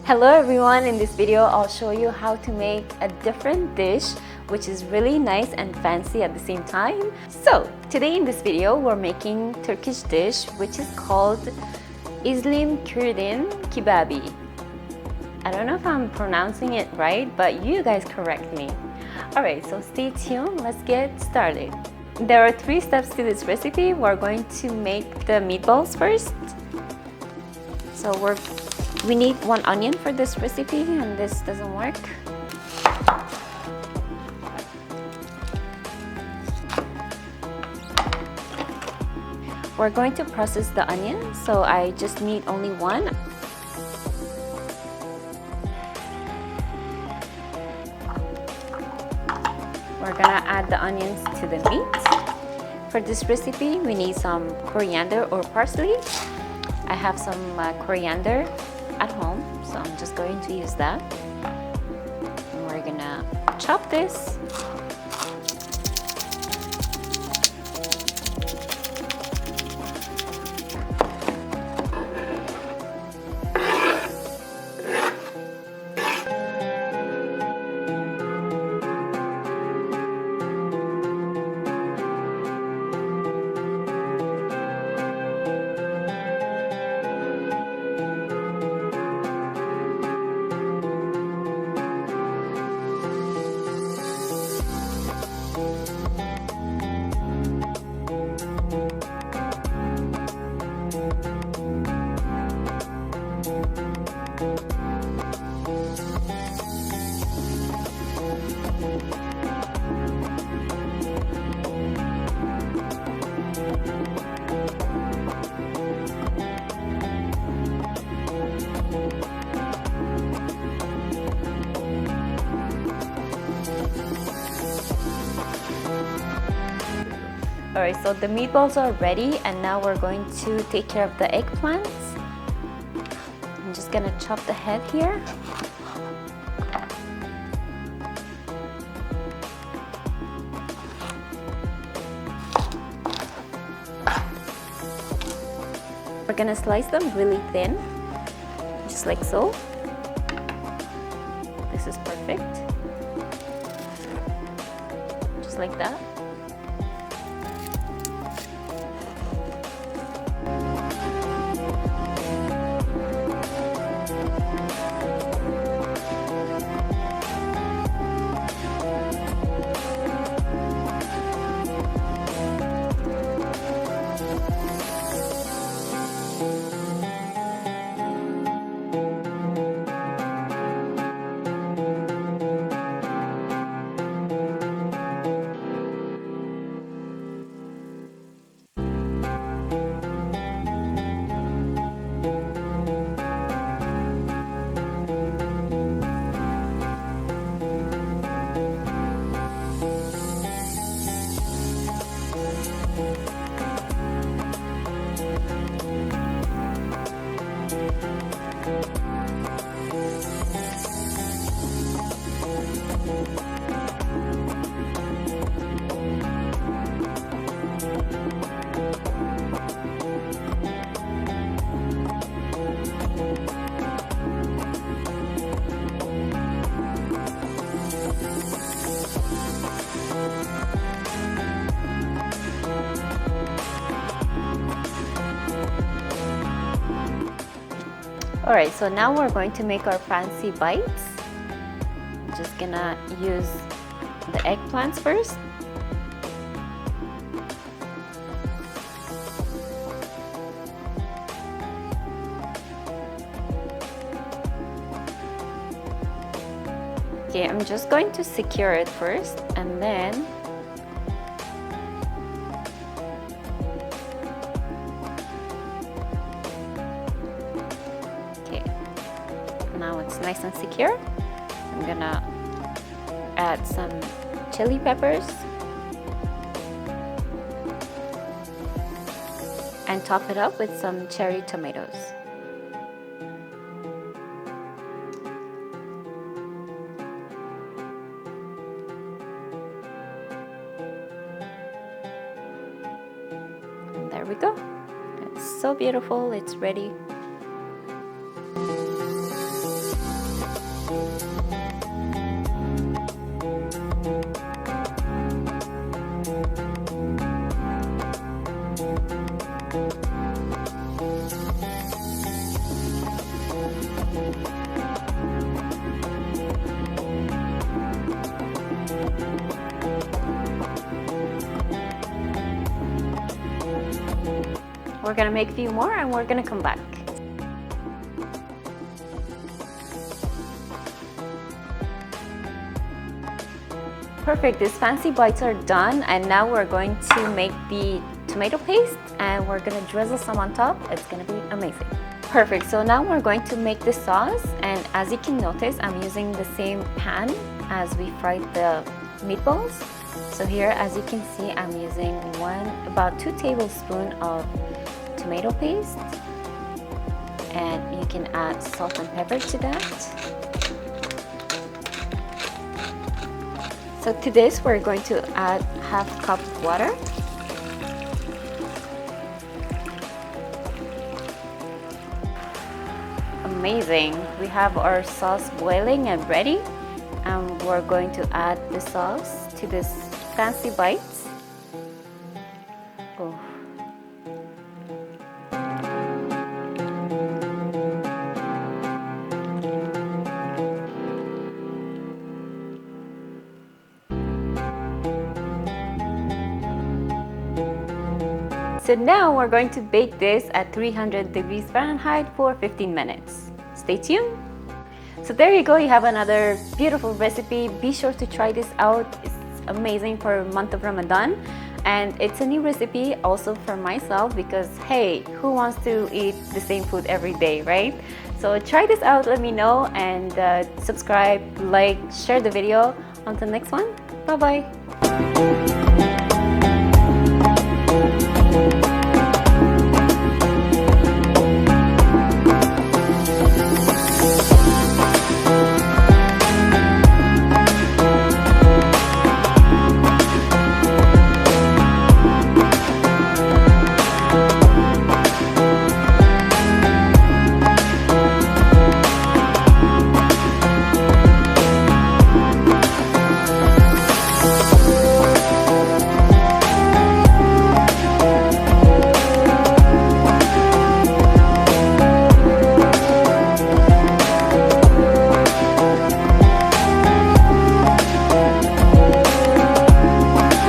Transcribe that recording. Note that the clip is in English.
Hello everyone, in this video I'll show you how to make a different dish which is really nice and fancy at the same time. So today in this video we're making Turkish dish which is called Islim Kebabi. I don't know if I'm pronouncing it right, but you guys correct me. Alright, so stay tuned, let's get started. There are 3 steps to this recipe. We're going to make the meatballs first. So we need 1 onion for this recipe, and this doesn't work. We're going to process the onion, so I just need only 1. We're gonna add the onions to the meat. For this recipe, we need some coriander or parsley. I have some coriander at home, so I'm just going to use that. And we're gonna chop this. Alright, so the meatballs are ready, and now we're going to take care of the eggplants. I'm just gonna chop the head here. We're gonna slice them really thin, just like so. This is perfect. Just like that. Alright, so now we're going to make our fancy bites. I'm just gonna use the eggplants first. Okay, I'm just going to secure it first, and then now it's nice and secure. I'm gonna add some chili peppers and top it up with some cherry tomatoes. And there we go. It's so beautiful, it's ready. We're gonna make a few more and we're gonna come back. Perfect, these fancy bites are done, and now we're going to make the tomato paste and we're gonna drizzle some on top. It's gonna be amazing. Perfect, so now we're going to make the sauce, and as you can notice, I'm using the same pan as we fried the meatballs. So here, as you can see, I'm using about 2 tablespoons of tomato paste, and you can add salt and pepper to that. So to this, we're going to add half cup of water. Amazing, we have our sauce boiling and ready, and we're going to add the sauce to this fancy bites. Oh. So now we're going to bake this at 300 degrees Fahrenheit for 15 minutes. Stay tuned. So there you go, you have another beautiful recipe. Be sure to try this out. It's amazing for month of Ramadan, and it's a new recipe also for myself because hey, who wants to eat the same food every day, right? So try this out, let me know, and subscribe, like, share the video. Until next one, bye bye.